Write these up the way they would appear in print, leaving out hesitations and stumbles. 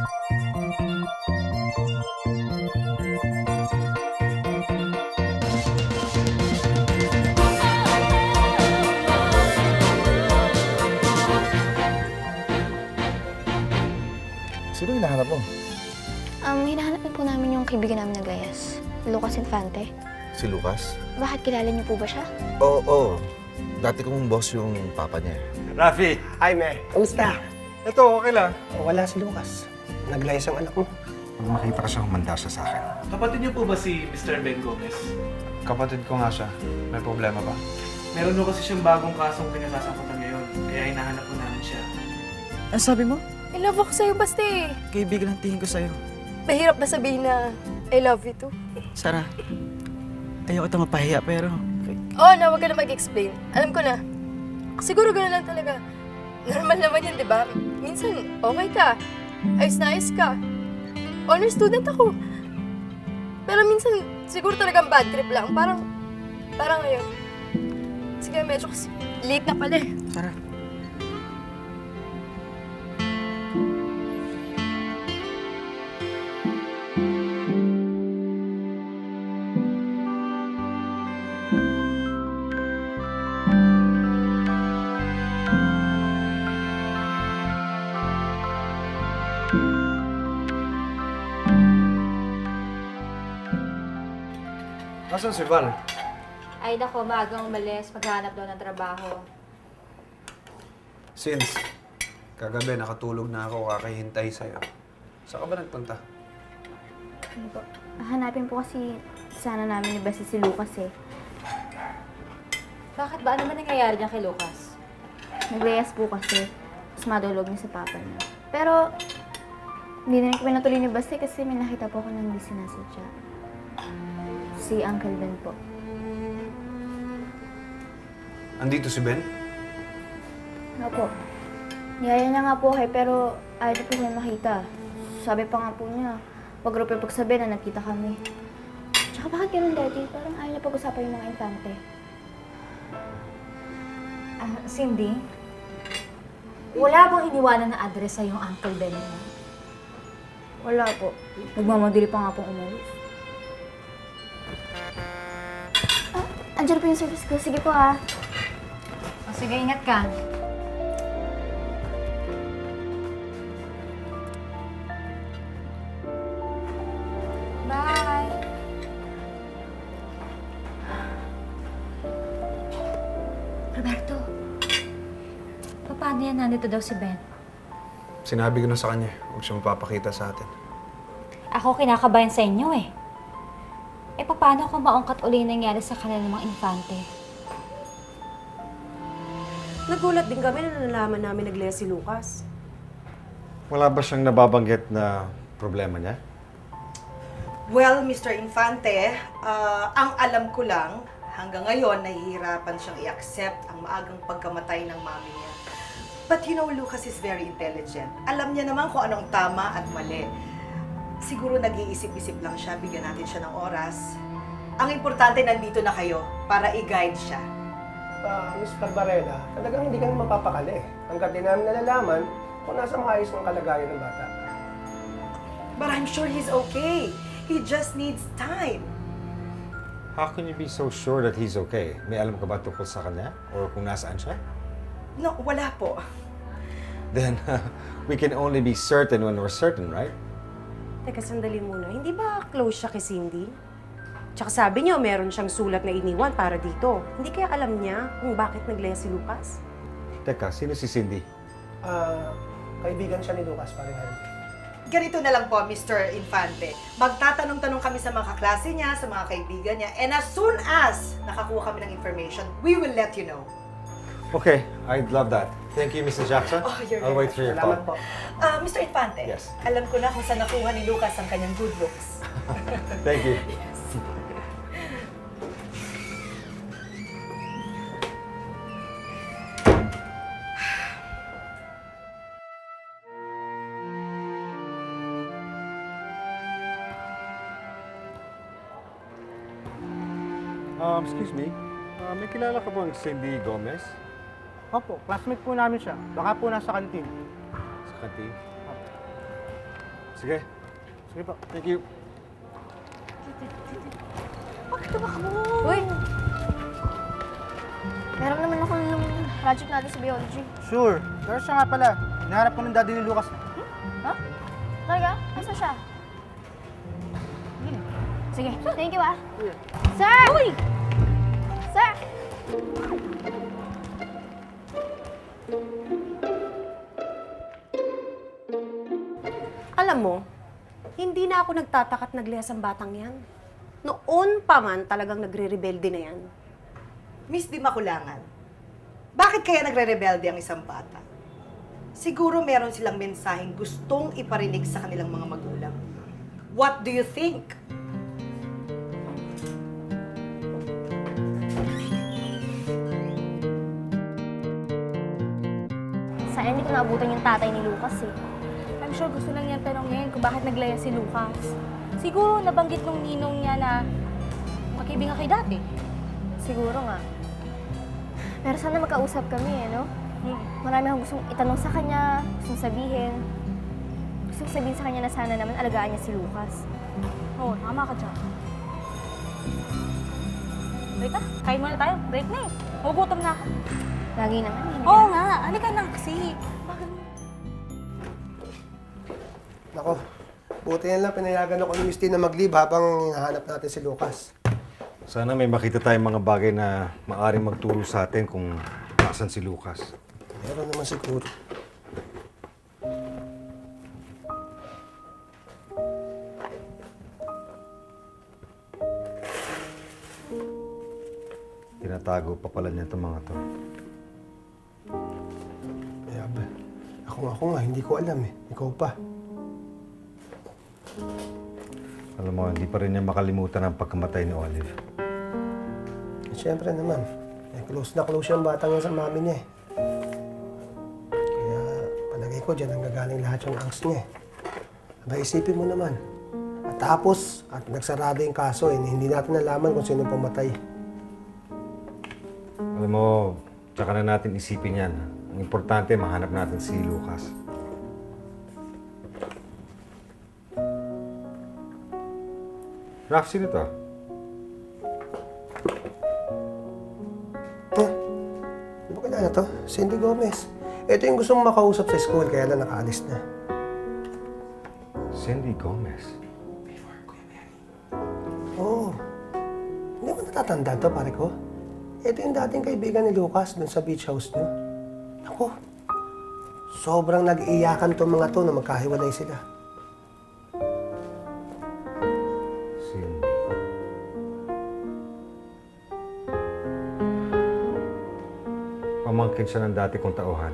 Sino hinahanap mo? Hinahanap po namin yung kaibigan namin na Gayas, Lucas Infante. Si Lucas? Bakit kilala niyo po ba siya? Oo. Dati kong boss yung papa niya. Rafi! Hi, Me. Kamusta? Ito, okay lang. Wala si Lucas. Naglayas ang anak mo. Pag makita ka siya, humanda siya sa akin. Kapatid niyo po ba si Mr. Ben Gomez? Kapatid ko nga siya. May problema ba? Meron po kasi siyang bagong kasong kinasasangkutan ngayon, kaya hinahanap po namin siya. Ano sabi mo? I love ako sa'yo, basta eh. Kaibigan ang tingin ko sa'yo. Mahirap ba sabihin na I love you too? Sarah, ayoko ito mapahiya pero... Oo na, huwag ka na mag-explain. Alam ko na. Siguro gano'n lang talaga. Normal naman yun, di ba? Minsan, okay ka. Ayos na ayos ka. Honor student ako. Pero minsan, siguro talagang bad trip lang. Parang ngayon. Sige, medyo kasi late na pala eh. Sarah, Nasaan si Val? Ay, nako, maagang umalis. Maghanap daw ng trabaho. Since kagabi nakatulog na ako, kakahintay sa'yo. Saan ka ba nagpunta? Ano po? Hanapin po kasi sana namin ni Basti si Lucas eh. Bakit ba? Ano man nangyayari dyan kay Lucas? Naglayas po kasi. Tapos madulog niya sa papa niya. Pero, hindi na kami natuloy ni Basti kasi may nakita po ako ng di sinasadya. Si Uncle Ben po. Andito si Ben? Opo. Niyaya niya nga po pero ayaw niya po kayo makita. Sabi pa nga po niya, wag raw po pagsabi na nagkita kami. Tsaka bakit ganun, Daddy? Parang ayaw niya pag-usapan yung mga infante. Cindy? Wala bang iniwanan na address sa yung Uncle Ben mo? Wala po. Nagmamadali pa nga pong umalis. Andiyan po yung service ko. Sige po ah. O sige, ingat ka. Bye! Roberto, paano yan? Nandito daw si Ben. Sinabi ko na sa kanya, huwag siya mapapakita sa atin. Ako kinakabayan sa inyo eh. Paano kung maungkat uli yung nangyari sa kanilang mga infante? Nagulat din kami na nalaman namin naglayas si Lucas. Wala ba siyang nababanggit na problema niya? Well, Mr. Infante, ang alam ko lang, hanggang ngayon, nahihirapan siyang i-accept ang maagang pagkamatay ng mami niya. But you know, Lucas is very intelligent. Alam niya naman kung anong tama at mali. Siguro nag-iisip-isip lang siya, bigyan natin siya ng oras. Ang importante, nandito na kayo para i-guide siya. Mr. Barela, talagang hindi kami mapapakali. Hanggat di namin nalalaman kung nasa maayos ng kalagayan ng bata. But I'm sure he's okay. He just needs time. How can you be so sure that he's okay? May alam ka ba tungkol sa kanya? Or kung nasaan siya? No, wala po. Then, we can only be certain when we're certain, right? Teka, sandali muna. Hindi ba close siya kay Cindy? Tsaka sabi niyo, meron siyang sulat na iniwan para dito. Hindi kaya alam niya kung bakit naglayas si Lucas? Teka, sino si Cindy? Kaibigan siya ni Lucas, parang Henry. Ganito na lang po, Mr. Infante. Magtatanong-tanong kami sa mga kaklase niya, sa mga kaibigan niya, and as soon as nakakuha kami ng information, we will let you know. Okay, I'd love that. Thank you, Mrs. Jackson. Oh, you're I'll wait for your call. Salamat po. Mr. Infante, Yes. alam ko na kung saan nakuha ni Lucas ang kanyang good looks. Thank you. Excuse me. May kilala ka bang Cindy Gomez? Opo, classmate po namin siya. Baka po nasa kantin. Sa kantin? Sige. Sige po. Thank you. Uy! Meron naman ako ng project natin sa biology. Sure. Pero siya nga pala. Hinahanap ko ng daddy ni Lucas. Ha? Talaga? Asa siya? Sige, thank you ah. Sir! Uy! Sir! Alam mo, hindi na ako nagtataka at naglihas ang batang yan. Noon pa man talagang nagre-rebelde na yan. Miss Di Makulangan, bakit kaya nagre-rebelde ang isang bata? Siguro meron silang mensaheng gustong iparinig sa kanilang mga magulang. What do you think? Sayang hindi ko naabutan yung tatay ni Lucas eh. I'm sure gusto lang niya tanongin kung bakit naglaya si Lucas. Siguro nabanggit nung ninong niya na magkaibigan kay dati. Siguro nga. Pero sana magkausap kami eh, no? Marami akong gustong itanong sa kanya, gustong sabihin. Gustong sabihin sa kanya na sana naman alagaan niya si Lucas. Oo, tama ka dyan. Wait na, kain muna tayo. Break na eh. Magugutom na ako. Lagi naman eh. Oo nga, halika na kasi. Nako, buti na lang pinayagan ako ni Miss T na mag-leave habang hinahanap natin si Lucas. Sana may makita tayong mga bagay na maaaring magturo sa atin kung nasan si Lucas. Meron naman siguro. Tinatago pa pala niya itong mga to. Ako nga, hindi ko alam eh. Ikaw pa. Alam mo, hindi pa rin niya makalimutan ang pagkamatay ni Olive. Siyempre naman, close na close yung batang yan sa mami niya eh. Kaya palagay ko dyan ang gagaling lahat yung angst niya eh. Aba, isipin mo naman. At tapos, at nagsarado yung kaso eh, hindi natin nalaman kung sino pumatay. Alam mo, tsaka na natin isipin yan. Ang importante, mahanap natin si Lucas. Raf, sino to? Di ba kilala to? Cindy Gomez. Ito yung gusto mong makausap sa school, kaya lang nakaalis na. Cindy Gomez? Oo. Hindi mo natatandaan to, pare ko? Ito yung dating kaibigan ni Lucas dun sa beach house niyo. Ako, sobrang nag-iyakan tong mga to na magkahiwalay sila. Cindy. Pamangkin siya ng dati kong tauhan.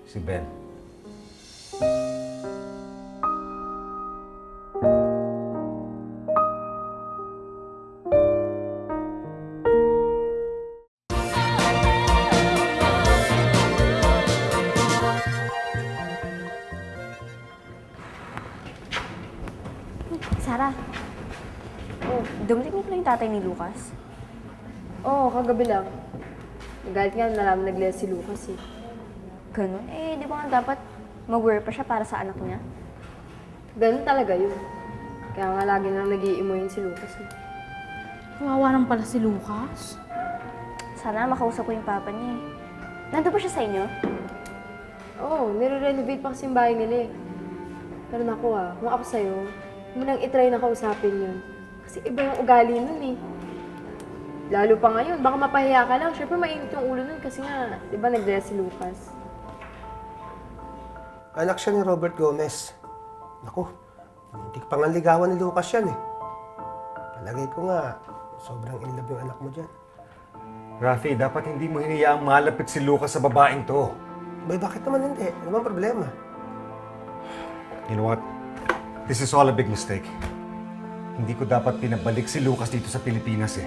Si Ben. Sarah. Oh, dumating mo pala yung tatay ni Lucas? Oo, kagabi lang. Nagalit nga, nalaman naglaya si Lucas eh. Ganun? Eh, di ba nga dapat mag-worry pa siya para sa anak niya? Ganun talaga yun. Kaya nga lagi nang nag-iimo yun si Lucas eh. Kawawa naman pala si Lucas. Sana makausap ko yung papa niya eh. Nandun pa siya sa inyo? Oo, nire-renovate pa kasi yung bahay nila eh. Pero naku kung ako sa'yo, munang itry na kausapin yun. Kasi iba yung ugali nun eh. Lalo pa ngayon, baka mapahiya ka lang. Siyempre mainit yung ulo nun kasi nga, di ba nagdaya si Lucas? Anak siya ni Robert Gomez. Naku, hindi pa nga ligawan ni Lucas yan eh. Palagay ko nga, sobrang in love yung anak mo dyan. Rafi, dapat hindi mo hiniyaang malapit si Lucas sa babaeng to. Bay, bakit naman hindi? Ano bang problema? You know what? This is all a big mistake. Hindi ko dapat pinabalik si Lucas dito sa Pilipinas eh.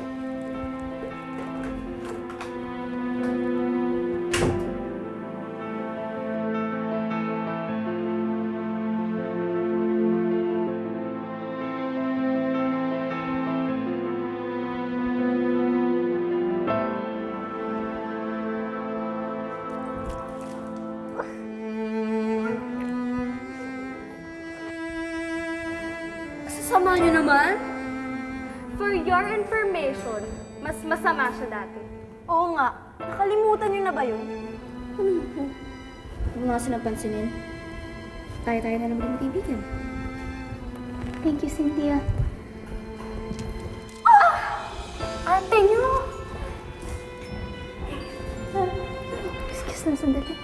sama niyo naman. For your information, mas masama siya dati. Oo nga. Nakalimutan niyo na ba yun? Huwag mo kasi napansinin. Tayo-tayo na naman magkaibigan. Thank you, Cynthia. Ate niyo! Excuse na, sandali.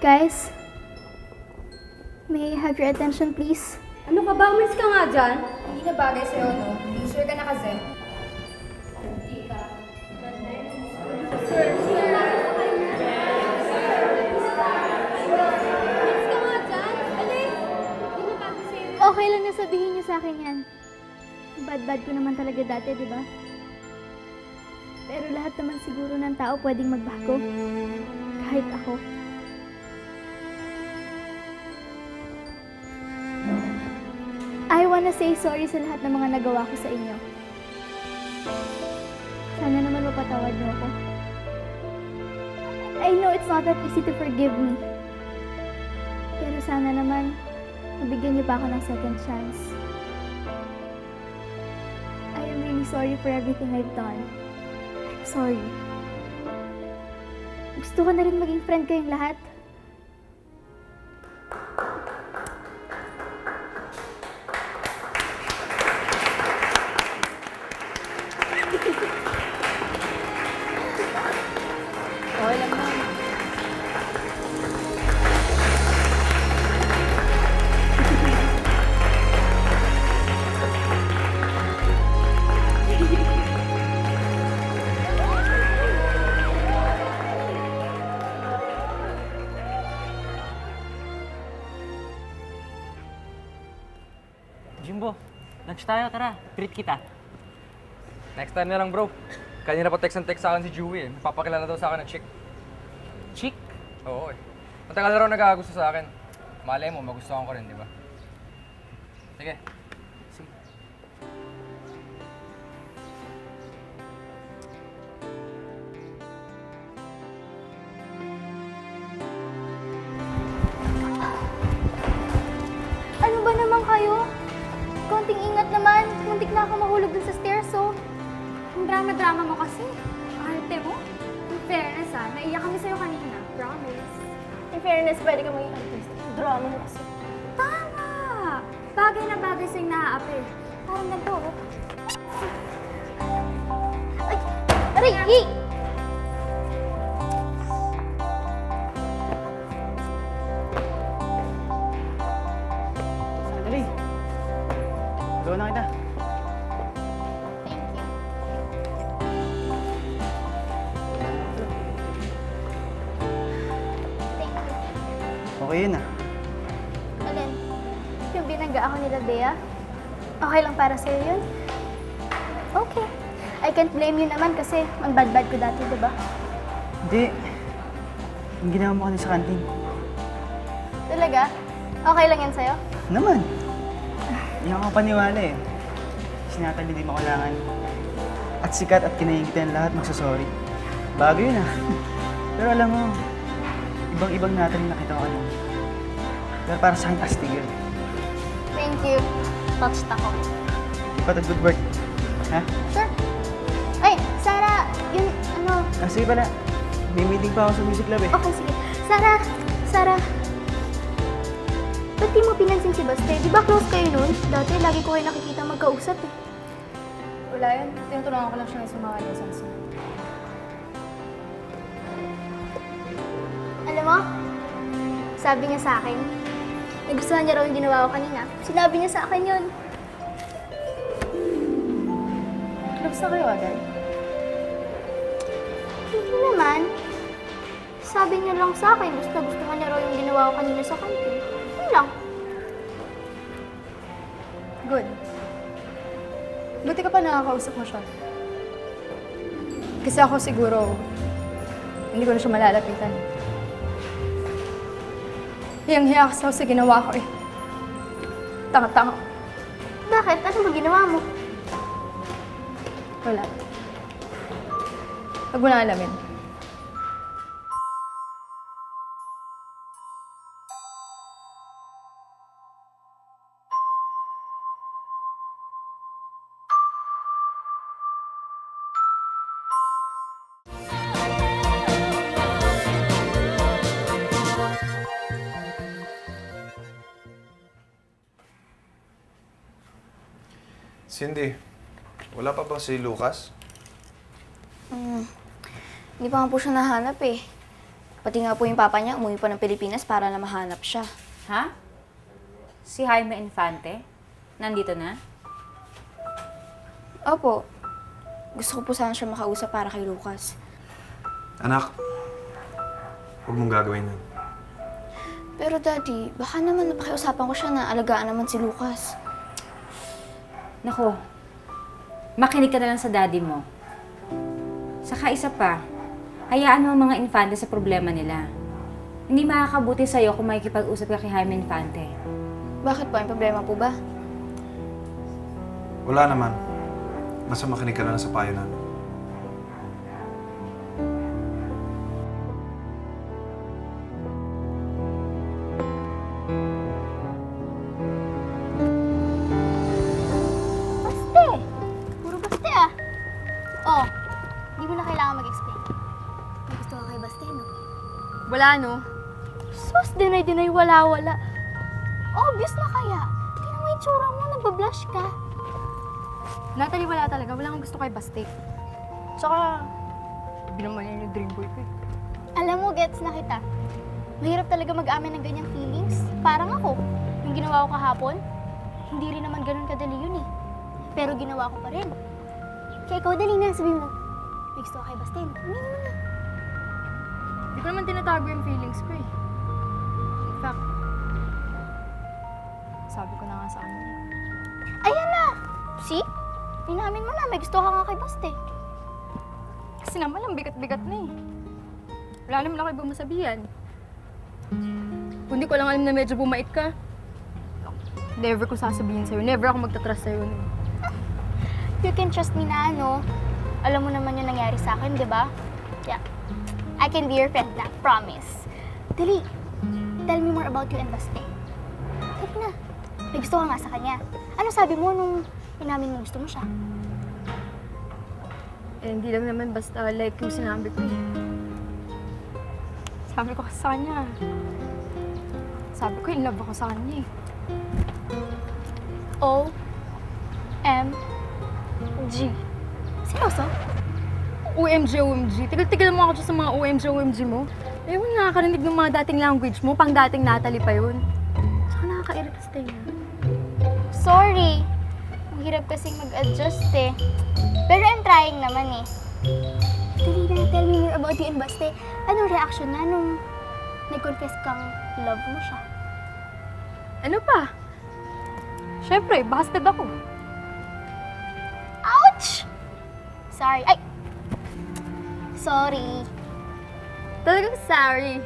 Guys, may I have your attention, please? Ano ka ba? Umalis ka nga dyan. Hindi na bagay sa'yo, no? Loser ka na kasi. Okay lang na sabihin niyo sa akin yan. Bad-bad ko naman talaga dati, di ba? Pero lahat naman siguro ng tao pwedeng magbago. Kahit ako. I wanna say sorry sa lahat ng mga nagawa ko sa inyo. Sana naman mapatawad niyo ako. I know it's not that easy to forgive me. Pero sana naman, mabigyan niyo pa ako ng second chance. I am really sorry for everything I've done. I'm sorry. Gusto ko na rin maging friend kayong lahat. Okay lang naman. Jimbo, lunch tayo, tara. Treat kita. Next time na lang, bro. Kanina pa text sa akin si Joey eh. Napapakilala daw sa akin ng chick. Chick? Oo eh. Matagal na raw nagkakagusto sa akin. Malay mo, magustuhan ko rin, di ba? Sige. Ano ba naman kayo? Konting ingat naman. Muntik na ako mahulog dun sa stairs, oh. Ang drama-drama mo kasi. Arte mo. In fairness naiyak kami sa'yo kanina. Promise. In fairness, pwede ka maging artist. Drama mo kasi. Tama! Bagay na bagay sa'yo naaapi. Parang ganito, oh. Ay! Aray! Hey! Sandali. Tulungan na kita. Okay yun ah. Alin? Yung binangga ako nila, Bea? Okay lang para sa'yo yun? Okay. I can't blame you naman kasi ang bad-bad ko dati, di ba? Hindi. Yung ginawa mo kanina sa kantin. Talaga? Okay lang yan sa'yo? Naman. Hindi ako paniwala eh. Sinatali di mo kailangan. At sikat at kinayang kita ng lahat magsasorry. Bago yun ah. Pero alam mo, ibang-ibang natin yung nakita ko ano. Pero para sa akin, astig yun. Thank you. Touched ako. But a good work. Ha? Sure. Ay, Sarah, yung ano... Ah, sige pala. May meeting pa ako sa music lab eh. Okay, sige. Sarah. Ba't di mo pinansin si Baste? Di ba close kayo nun? Dati, lagi ko kayo nakikita magkausap eh. Wala yun. Tinutulungan ko lang siya sa mga lessons niya. Alam mo, sabi niya sa akin, nagustuhan niya raw yung ginawa ko kanina. Sinabi niya sa akin yun. Close na kayo agad? Hindi naman. Sabi niya lang sa akin, gustuhan niya raw yung ginawa ko kanina sa kantin. Yun lang. Good. Buti ka pa nakakausap mo siya. Kasi ako siguro, hindi ko na siya malalapitan. Hiyang-hiya kasi ako sa ginawa ko eh. Tanga-tanga. Bakit? Ano ba ginawa mo? Wala. Huwag mo na alamin. Cindy, wala pa ba si Lucas? Hindi pa nga po siya nahanap eh. Pati nga po yung papa niya, umuwi pa ng Pilipinas para na mahanap siya. Ha? Si Jaime Infante? Nandito na? Opo. Gusto ko po sana siya makausap para kay Lucas. Anak, huwag mong gagawin yun. Pero Daddy, baka naman napakiusapan ko siya na alagaan naman si Lucas. Nako, makinig ka na lang sa daddy mo. Saka isa pa, hayaan mo ang mga infante sa problema nila. Hindi makakabuti sa'yo kung makikipag-usap ka kay Jaime Infante. Bakit po? May problema po ba? Wala naman. Basta makinig ka na lang sa payo namin. Baste! Puro baste ah. Oh, hindi mo na kailangan mag-explain. May gusto ka kay Baste, no? Wala, no? Sus, deny, wala. Obvious na kaya. Tingnan mo yung tsura mo, nagbablush ka. Natalie, wala talaga. Wala akong gusto kay Baste. Tsaka, hindi naman yun yung dream boy ko eh. Alam mo, gets na kita. Mahirap talaga mag-amin ng ganyang feelings. Parang ako, yung ginawa ko kahapon, hindi rin naman ganun kadali yun eh. Pero ginawa ko pa rin. Kaya ikaw, dali na, sabihin mo. May gusto ka kay Baste, aminin mo na. Hindi ko naman tinatago yung feelings ko eh. In fact, sabi ko na nga sa kanya. Ayan na! See? Inamin mo na, may gusto ka nga kay Baste. Kasi naman, ang bigat-bigat na eh. Wala naman ako ibang masabihan. Kung di ko lang alam na medyo bumait ka, never ko sasabihin sa'yo. Never ako magtatrust sa'yo. No? You can trust me na, ano? Alam mo naman yung nangyari sa akin, di ba? Yeah. I can be your friend na, promise. Dali, tell me more about you and Baste. Dali na. May gusto ka nga sa kanya. Ano sabi mo nung inamin mo gusto mo siya? Eh, hindi lang naman basta like yung sinabi ko eh. Sabi ko kasi sa kanya. Sabi ko in love ako sa kanya eh. O-M-G. Seryoso? OMG. Tigil-tigil mo ako dyan sa mga OMG mo. Ewan, nakakarinig ng mga dating language mo, pang dating Natalie pa yun. Tsaka nakaka-irita sa tayo. Sorry. Ang hirap kasing mag-adjust eh. Pero I'm trying naman eh. Dali na, tell me more about you and Baste. Anong reaction na nung nag-confess kang love mo siya? Ano pa? Siyempre, busted ako. Ouch! Sorry. Ay! Sorry. Talagang sorry.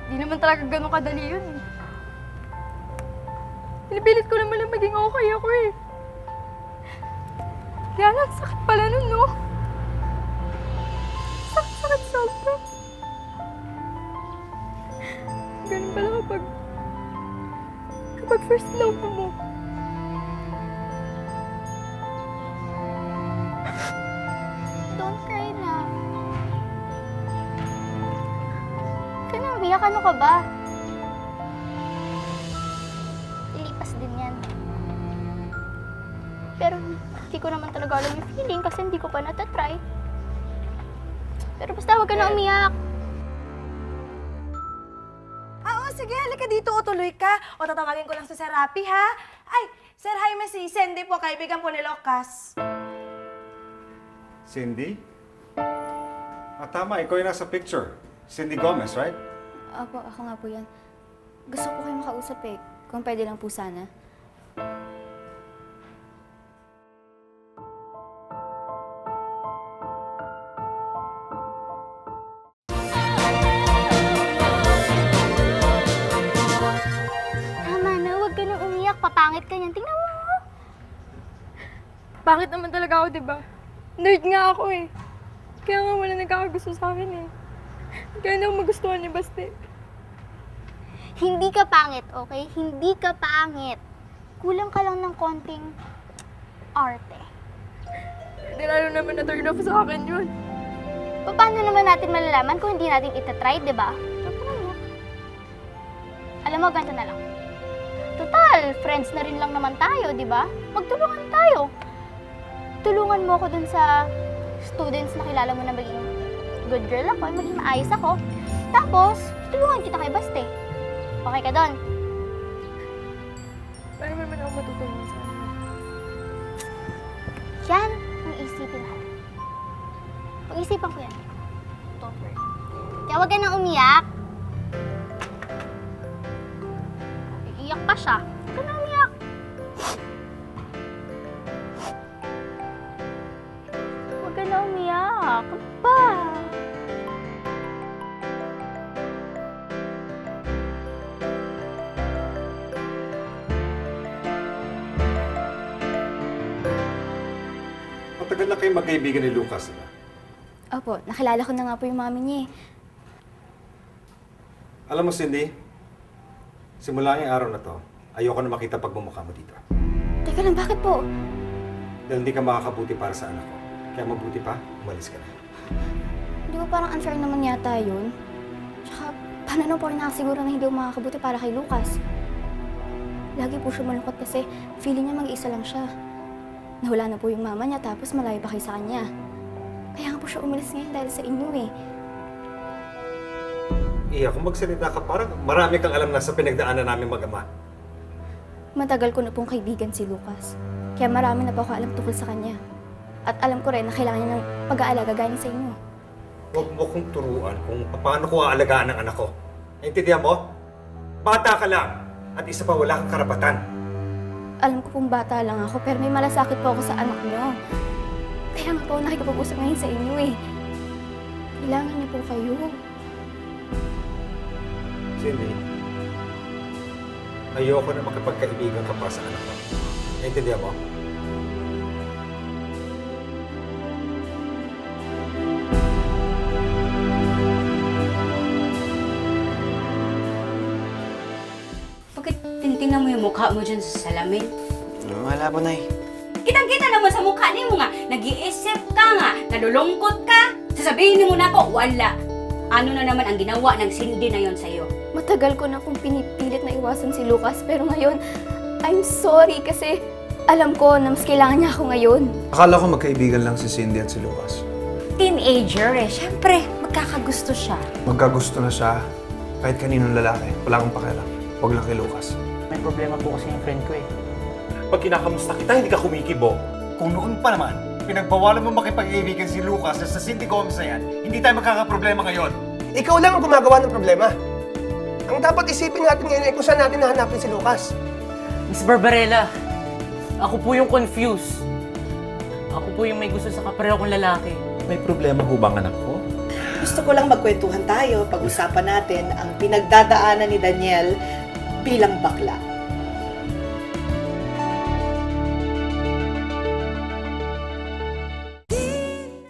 Di naman talaga ganun kadali yun eh. Pinipilit ko naman lang maging okay ako eh. Kaya lang, sakit pala nun, no? Sakit sobra. Ganun pala kapag first love mo. Don't cry na. Ka na, umiyak, ano ka ba? Ilipas din yan. Pero hindi ko naman talaga alam yung feeling kasi hindi ko pa natatry. Pero basta huwag ka na umiyak. Oo, sige, halika dito o tuloy ka. O tatawagin ko lang si Sir Rapi, ha? Ay, Sir Jaime, si Cindy po, kaibigan po ni Lucas. Cindy? Tama, ikaw yung nasa picture. Cindy Gomez, right? Opo, ako nga po yan. Gusto ko kayo makausap eh. Kung pwede lang po sana. Tama na, huwag ka nang umiyak. Papangit ka niyan. Tingnan mo. Pangit naman talaga ako, di ba? Nerd nga ako eh. Kaya nga wala nagkakagusto sa akin eh. Kaya hindi ako magustuhan ni Baste. Hindi ka pangit, okay? Hindi ka pangit. Kulang ka lang ng konting arte. Hindi lalo naman na-turn off sa akin yun. Paano naman natin malalaman kung hindi natin itatry, di ba? Huwag ka na umiyak. Alam mo, ganito na lang. Total, friends na rin lang naman tayo, di ba? Magtulungan tayo. Tulungan mo ako dun sa students na kilala mo na maging good girl ako, maging maayos ako. Tapos, tulungan kita kay Baste. Okay ka dun? Paano naman ako matutulungan sa kanya? Yan ang isipin natin. Pag-isipan ko yan. Don't worry. Kaya huwag ka nang umiyak. Iiyak pa siya. Huwag ka nang umiyak. Huwag ka nang umiyak. Ano ba? Matagal na kayo magkaibigan ni Lucas, diba? Opo, nakilala ko na nga po yung mami niya eh. Alam mo, Cindy, simula ngayong araw na to, ayoko na makita pagmumukha mo dito. Teka lang, bakit po? Dahil hindi ka makakabuti para sa anak ko. Kaya mabuti pa, umalis ka na. Di ba parang unfair naman yata yun? Tsaka, paano na po rin nakasiguro na hindi ako makakabuti para kay Lucas? Lagi po siya malungkot kasi feeling niya mag-isa lang siya. Nawala na po yung mama niya tapos malayo pa kayo sa kanya. Kaya nga po siya umalis ngayon dahil sa inyo eh. Iya, kung magsalita ka, parang marami kang alam na sa pinagdaanan namin mag-ama. Matagal ko na pong kaibigan si Lucas. Kaya marami na po ako alam tungkol sa kanya. At alam ko rin na kailangan niya ng pag-aalaga gaya sa inyo. Huwag mo kong turuan kung paano ko aalagaan ang anak ko. Naintindihan mo? Bata ka lang. At isa pa, wala kang karapatan. Alam ko pong bata lang ako pero may malasakit po ako sa anak niyo. Kaya nga po nakikipag-usap ngayon sa inyo eh. Kailangan niyo po kayo. Cindy, ayoko na makapagkaibigan ka pa sa anak ko. Naintindihan mo? Bakit tintingnan mo yung mukha mo dyan sa salamin? Wala po, Nay. Kitang-kita naman sa mukha ni mo nga, nag-iisip ka nga, nalulungkot ka. Sasabihin mo na ako, wala. Ano na naman ang ginawa ng Cindy na yon sa'yo? Matagal ko na pong pinipilit na iwasan si Lucas pero ngayon, I'm sorry kasi alam ko na mas kailangan niya ako ngayon. Akala ko magkaibigan lang si Cindy at si Lucas. Teenager eh, syempre, magkakagusto siya. Magkagusto na siya kahit kaninong lalaki. Wala akong pakialam. Huwag lang kay Lucas. May problema po kasi yung friend ko eh. Pag kinakamusta kita, hindi ka kumikibo. Kung noon pa naman, pinagbawalan mo makipag-ibigan si Lucas sa Cindy Gomez na yan, hindi tayo magkakaproblema ngayon. Ikaw lang ang gumagawa ng problema. Ang dapat isipin natin ngayon ay kung saan natin nahanapin si Lucas. Miss Barbarella, ako po yung confused. Ako po yung may gusto sa kapareho kong lalaki. May problema ho bang anak ko? Gusto ko lang magkwentuhan tayo, pag-usapan natin ang pinagdadaanan ni Daniel bilang bakla.